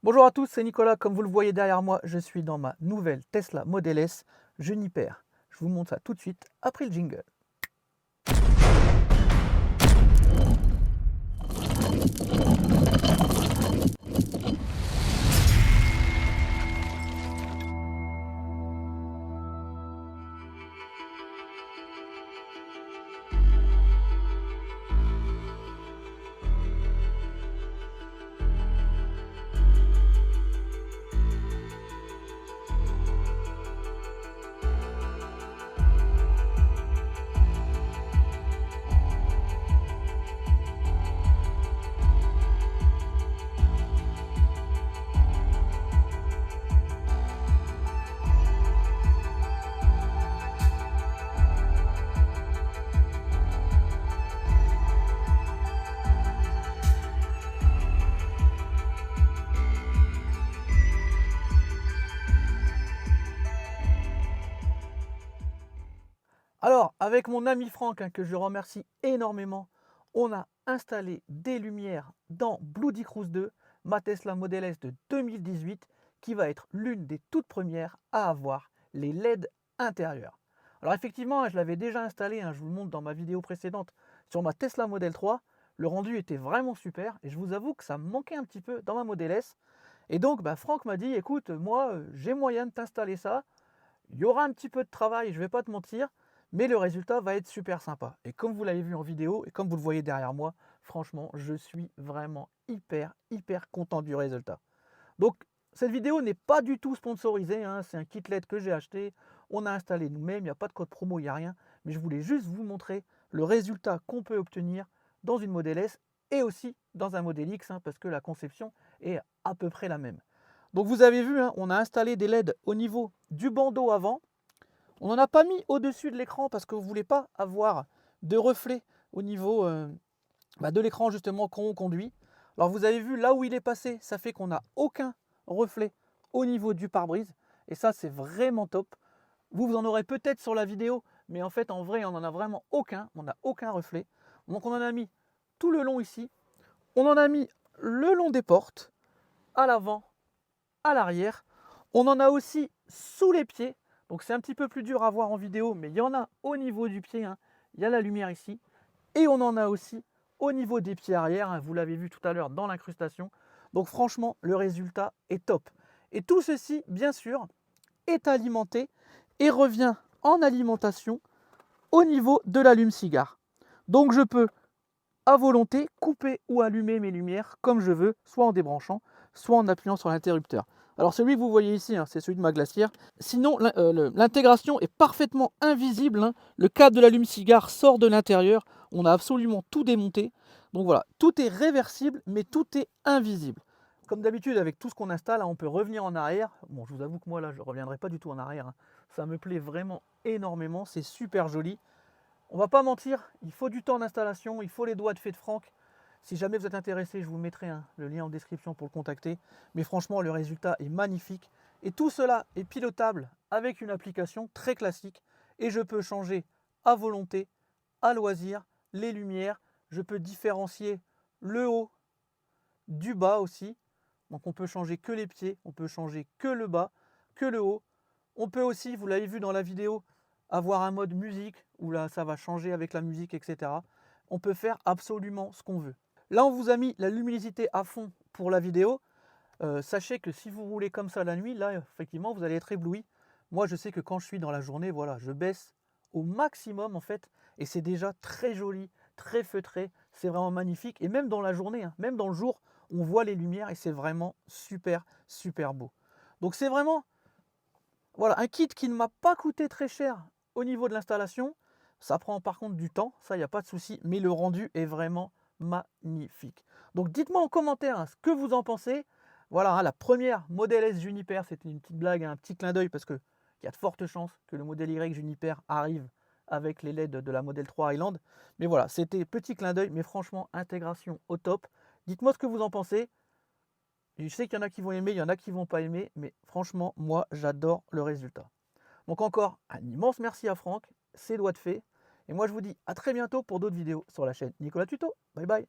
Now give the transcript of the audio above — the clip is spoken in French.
Bonjour à tous, c'est Nicolas. Comme vous le voyez derrière moi, je suis dans ma nouvelle Tesla Model S Juniper. Je vous montre ça tout de suite après le jingle. Alors, avec mon ami Franck, que je remercie énormément, on a installé des lumières dans Bloody Cruise 2, ma Tesla Model S de 2018, qui va être l'une des toutes premières à avoir les LED intérieurs. Alors effectivement, je l'avais déjà installé, je vous le montre dans ma vidéo précédente, sur ma Tesla Model 3. Le rendu était vraiment super et je vous avoue que ça me manquait un petit peu dans ma Model S. Et donc, Franck m'a dit, écoute, moi, j'ai moyen de t'installer ça. Il y aura un petit peu de travail, je ne vais pas te mentir, mais le résultat va être super sympa. Et comme vous l'avez vu en vidéo, et comme vous le voyez derrière moi, franchement, je suis vraiment hyper content du résultat. Donc, cette vidéo n'est pas du tout sponsorisée, c'est un kit LED que j'ai acheté, on a installé nous-mêmes, il n'y a pas de code promo, il n'y a rien, mais je voulais juste vous montrer le résultat qu'on peut obtenir dans une Model S et aussi dans un Model X, parce que la conception est à peu près la même. Donc vous avez vu, on a installé des LED au niveau du bandeau avant. On n'en a pas mis au-dessus de l'écran parce que vous ne voulez pas avoir de reflet au niveau de l'écran justement quand on conduit. Alors vous avez vu là où il est passé, ça fait qu'on n'a aucun reflet au niveau du pare-brise. Et ça c'est vraiment top. Vous en aurez peut-être sur la vidéo, mais en fait en vrai on n'en a vraiment aucun. On n'a aucun reflet. Donc on en a mis tout le long ici. On en a mis le long des portes, à l'avant, à l'arrière. On en a aussi sous les pieds. Donc c'est un petit peu plus dur à voir en vidéo, mais il y en a au niveau du pied. Il y a la lumière ici. Et on en a aussi au niveau des pieds arrière. Vous l'avez vu tout à l'heure dans l'incrustation. Donc franchement, le résultat est top. Et tout ceci, bien sûr, est alimenté et revient en alimentation au niveau de l'allume-cigare. Donc je peux à volonté couper ou allumer mes lumières comme je veux, soit en débranchant, soit en appuyant sur l'interrupteur. Alors celui que vous voyez ici, c'est celui de ma glacière. Sinon, l'intégration est parfaitement invisible. Le câble de l'allume-cigare sort de l'intérieur. On a absolument tout démonté. Donc voilà, tout est réversible, mais tout est invisible. Comme d'habitude, avec tout ce qu'on installe, on peut revenir en arrière. Bon, je vous avoue que moi, là, je ne reviendrai pas du tout en arrière. Ça me plaît vraiment énormément. C'est super joli. On va pas mentir, il faut du temps d'installation, il faut les doigts de fée de Franck. Si jamais vous êtes intéressé, je vous mettrai le lien en description pour le contacter. Mais franchement, le résultat est magnifique. Et tout cela est pilotable avec une application très classique. Et je peux changer à volonté, à loisir, les lumières. Je peux différencier le haut du bas aussi. Donc on peut changer que les pieds, on peut changer que le bas, que le haut. On peut aussi, vous l'avez vu dans la vidéo, avoir un mode musique, où là ça va changer avec la musique, etc. On peut faire absolument ce qu'on veut. Là on vous a mis la luminosité à fond pour la vidéo. Sachez que si vous roulez comme ça la nuit, là effectivement vous allez être ébloui. Moi je sais que quand je suis dans la journée, voilà, je baisse au maximum en fait, et c'est déjà très joli, très feutré, c'est vraiment magnifique. Et même dans la journée, même dans le jour, on voit les lumières et c'est vraiment super beau. Donc c'est vraiment voilà, un kit qui ne m'a pas coûté très cher au niveau de l'installation. Ça prend par contre du temps, ça il n'y a pas de souci, mais le rendu est vraiment magnifique. Donc dites-moi en commentaire ce que vous en pensez. Voilà, la première Model S Juniper, c'était une petite blague, un petit clin d'œil parce qu'il y a de fortes chances que le Model Y Juniper arrive avec les LED de la Model 3 Highland. Mais voilà, c'était petit clin d'œil, mais franchement, intégration au top. Dites-moi ce que vous en pensez. Je sais qu'il y en a qui vont aimer, il y en a qui ne vont pas aimer, mais franchement, moi, j'adore le résultat. Donc encore, un immense merci à Franck, c'est doigts de fée. Et moi, je vous dis à très bientôt pour d'autres vidéos sur la chaîne Nicolas Tuto. Bye bye.